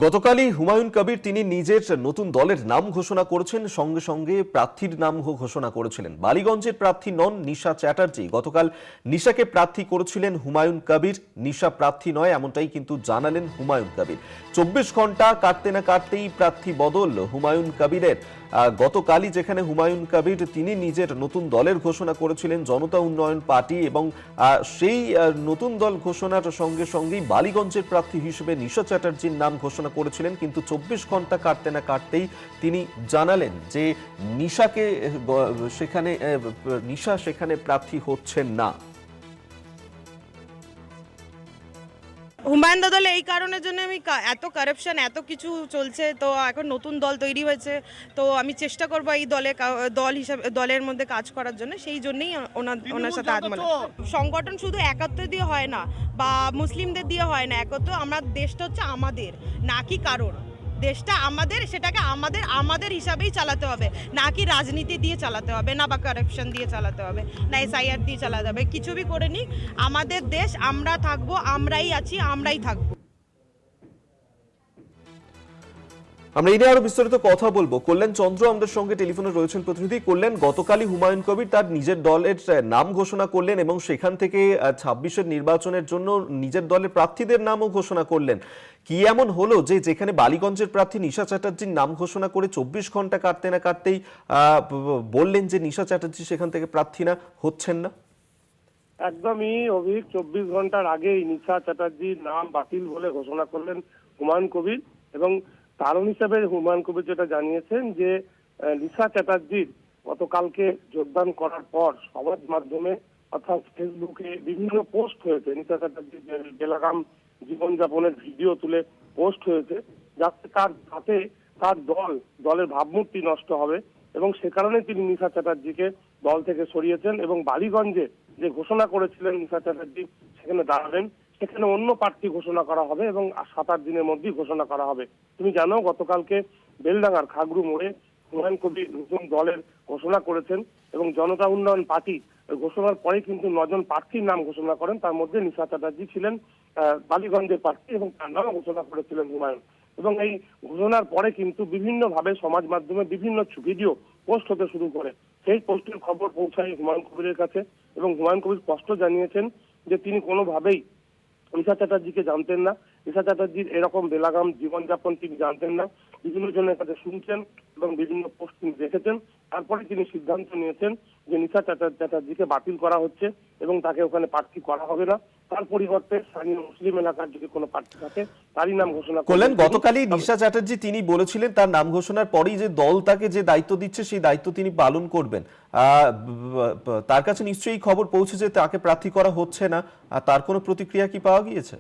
গতকালই হুমায়ুন কবির তিনি নিজের নতুন দলের নাম ঘোষণা করেছেন, সঙ্গে সঙ্গে প্রার্থীর নাম ঘোষণা করেছিলেন। বালিগঞ্জের প্রার্থী নন নিশা চ্যাটার্জি। গতকাল নিশাকে প্রার্থী করেছিলেন হুমায়ুন কবির, নিশা প্রার্থী নয় এমনটাই কিন্তু জানালেন হুমায়ুন কবির। 24 ঘন্টা কাটতে না কাটতেই প্রার্থী বদল হুমায়ুন কবিরের। গতকালই যেখানে হুমায়ুন কবির তিনি নিজের নতুন দলের ঘোষণা করেছিলেন জনতা উন্নয়ন পার্টি, এবং সেই নতুন দল ঘোষণার সঙ্গে সঙ্গেই বালিগঞ্জের প্রার্থী হিসেবে নিশা চ্যাটার্জির নাম ঘোষণা করেছিলেন। কিন্তু 24 ঘন্টা কাটতে না কাটতেই তিনি জানালেন যে নিশা সেখানে প্রার্থী হচ্ছেন না। হুমায়ুন দলে এই কারণের জন্য আমি এত কারাপশন এত কিছু চলছে, তো এখন নতুন দল তৈরি হয়েছে, তো আমি চেষ্টা করব এই দলের মধ্যে কাজ করার জন্য, সেই জন্যই ওনার সাথে আত্মনা। সংগঠন শুধু একাত্ম দিয়ে হয় না বা মুসলিমদের দিয়ে হয় না একত্র, আমরা দেশটা হচ্ছে আমাদের, না কি কারোর। দেশটা আমাদের, সেটাকে আমাদের হিসাবেই চালাতে হবে, না কি রাজনীতি দিয়ে চালাতে হবে, না বা কারাপশন দিয়ে চালাতে হবে, না এসআইআর দিয়ে চালাতে হবে। কিছু বি করে নিক, আমাদের দেশ, আমরা থাকবো, আমরাই আছি, আমরাই থাকবো। আমরা এই নিয়ে আরো বিস্তারিত কথা বলবো। কল্যাণ চন্দ্র আমাদের সঙ্গে টেলিফোনে রয়েছেন প্রতিনিধি। কল্যাণ, গতকালই হুমায়ুন কবির তার নিজের দলের নাম ঘোষণা করলেন এবং সেখান থেকে 26-এর নির্বাচনের জন্য নিজের দলের প্রার্থীদের নামও ঘোষণা করলেন। কি এমন হলো যে যেখানে বালিগঞ্জের প্রার্থী নিশা চ্যাটার্জির নাম ঘোষণা করে 24 ঘন্টা কাটতে না কাটতেই বললেন যে নিশা চ্যাটার্জি সেখান থেকে প্রার্থী না হচ্ছেন না? একদমই অভিক 24 ঘন্টার আগেই নিশা চ্যাটার্জির নাম বাতিল বলে ঘোষণা করলেন হুমায়ুন কবির। এবং কারণ হিসেবে হুমায়ুন কবির যেটা জানিয়েছেন যে নিশা চ্যাটার্জির গতকালকে যোগদান করার পর সমাজ মাধ্যমে অর্থাৎ ফেসবুকে বিভিন্ন পোস্ট হয়েছে, নিশা চ্যাটার্জির বেলাগাম জীবনযাপনের ভিডিও তুলে পোস্ট হয়েছে, যাতে তার দলের ভাবমূর্তি নষ্ট হবে, এবং সে কারণে তিনি নিশা চ্যাটার্জিকে দল থেকে সরিয়েছেন। এবং বালিগঞ্জে যে ঘোষণা করেছিলেন নিশা চ্যাটার্জি সেখানে দাঁড়াবেন, সেখানে অন্য প্রার্থী ঘোষণা করা হবে এবং 7-8 দিনের মধ্যেই ঘোষণা করা হবে। তুমি জানো গতকালকে বেলডাঙ্গার খাগড়ু মোড়ে হুমায়ুন কবির নতুন দলের ঘোষণা করেছেন এবং জনতা উন্নয়ন পার্টি ঘোষণার পরে কিন্তু 9 জন প্রার্থীর নাম ঘোষণা করেন, তার মধ্যে নিশা চ্যাটার্জি ছিলেন বালিগঞ্জের প্রার্থী এবং তার নাম ঘোষণা করেছিলেন হুমায়ুন। এবং এই ঘোষণার পরে কিন্তু বিভিন্নভাবে সমাজ মাধ্যমে বিভিন্ন ভিডিও পোস্ট হতে শুরু করে। সেই পোস্টের খবর পৌঁছায় হুমায়ুন কবিরের কাছে এবং হুমায়ুন কবির স্পষ্ট জানিয়েছেন যে তিনি কোনোভাবেই নিশা চ্যাটার্জিকে জানতেন না, নিশা চ্যাটার্জির এরকম বেলাগাম জীবনযাপন তিনি জানতেন না। বিভিন্ন জনের কাছে শুনছেন এবং বিভিন্ন পোস্ট তিনি দেখেছেন, তারপরে তিনি সিদ্ধান্ত নিয়েছেন যে নিশা চ্যাটার্জিকে বাতিল করা হচ্ছে এবং তাকে ওখানে প্রার্থী করা হবে না। তার পরিবর্তে স্থানীয় মুসলিম এলাকার যদি কোনো প্রার্থী থাকে তারই নাম ঘোষণা করলেন। গতকালই নিশা চ্যাটার্জি তিনি বলেছিলেন তার নাম ঘোষণার পরেই যে দল তাকে যে দায়িত্ব দিচ্ছে সেই দায়িত্ব তিনি পালন করবেন। তার কাছে নিশ্চয়ই খবর পৌঁছেছে তাকে প্রার্থী করা হচ্ছে না, তার কোনো প্রতিক্রিয়া কি পাওয়া গিয়েছে?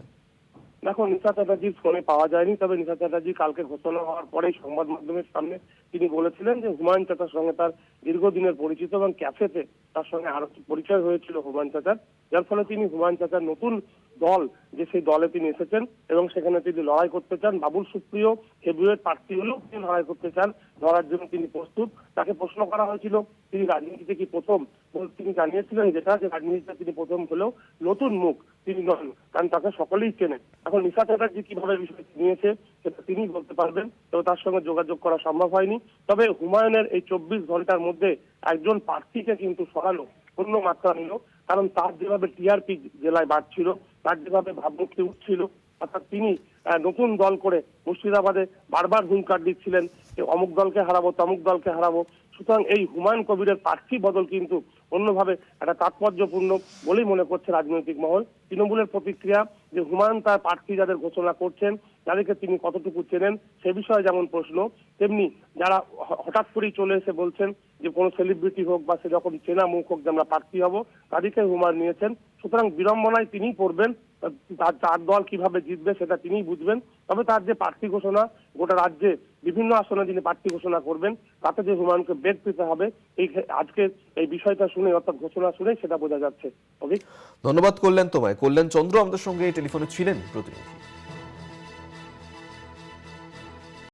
দেখো, নিশা চ্যাটার্জির ফোনে পাওয়া যায়নি, তবে নিশা চ্যাটার্জি কালকে ঘোষণা হওয়ার পরেই সংবাদ মাধ্যমের সামনে তিনি বলেছিলেন যে হুমায়ুন চাচার সঙ্গে তার দীর্ঘদিনের পরিচিত এবং ক্যাফেতে তার সঙ্গে আরো পরিচয় হয়েছিল হুমায়ুন চাচার, যার ফলে তিনি হুমায়ুন চাচার নতুন দল যে সেই দলে তিনি এসেছেন এবং সেখানে তিনি লড়াই করতে চান। বাবুল সুপ্রিয় হেভিওয়েট প্রার্থী হলেও তিনি লড়াই করতে চান, লড়ার জন্য তিনি প্রস্তুত। তাকে প্রশ্ন করা হয়েছিল তিনি রাজনীতিতে কি প্রথম, তিনি জানিয়েছিলেন যেটা যে রাজনীতিতে তিনি প্রথম হলেও নতুন মুখ তিনি নন, কারণ তাকে সকলেই চেনে। এখন নিশা চ্যাটার্জি কিভাবে বিষয়টি নিয়েছে সেটা তিনি বলতে পারবেন, তবে তার সঙ্গে যোগাযোগ করা সম্ভব হয়নি। তবে হুমায়ুনের এই 24 ঘন্টার মধ্যে একজন প্রার্থীকে কিন্তু সরালো, অন্য মাত্রা নিল, কারণ তার যেভাবে টিআরপি জেলায় বাড়ছিল, তার যেভাবে ভাবমূর্তি উঠছিল, অর্থাৎ তিনি নতুন দল করে মুর্শিদাবাদে বারবার হুঙ্কার দিচ্ছিলেন যে অমুক দলকে হারাবো, তমুক দলকে হারাবো। সুতরাং এই হুমায়ুন কবিরের প্রার্থী বদল কিন্তু অন্যভাবে একটা তাৎপর্যপূর্ণ বলেই মনে করছে রাজনৈতিক মহল। তৃণমূলের প্রতিক্রিয়া যে হুমায়ুন তার প্রার্থী যাদের ঘোষণা করছেন তাদেরকে তিনি কতটুকু চেনেন সে বিষয়ে যেমন প্রশ্ন, তেমনি যারা হঠাৎ করেই চলে এসে বলছেন যে কোনো সেলিব্রিটি হোক বা সেরকম চেনা মুখ হোক যে আমরা প্রার্থী হব, তাদেরকে হুমায়ুন নিয়েছেন। সুতরাং বিড়ম্বনায় তিনিই পড়বেন, তার দল কিভাবে জিতবে সেটা তিনিই বুঝবেন। তবে তার যে প্রার্থী ঘোষণা, গোটা রাজ্যে বিভিন্ন আসনে যিনি প্রার্থী ঘোষণা করবেন তাতে যে হুমায়ুনকে বেগ পেতে হবে, আজকে এই বিষয়টা শুনে অর্থাৎ ঘোষণা শুনে সেটা বোঝা যাচ্ছে। ধন্যবাদ কল্যাণ তোমায়। কল্যাণ চন্দ্র আমাদের সঙ্গে টেলিফোনে ছিলেন প্রতিনিধি।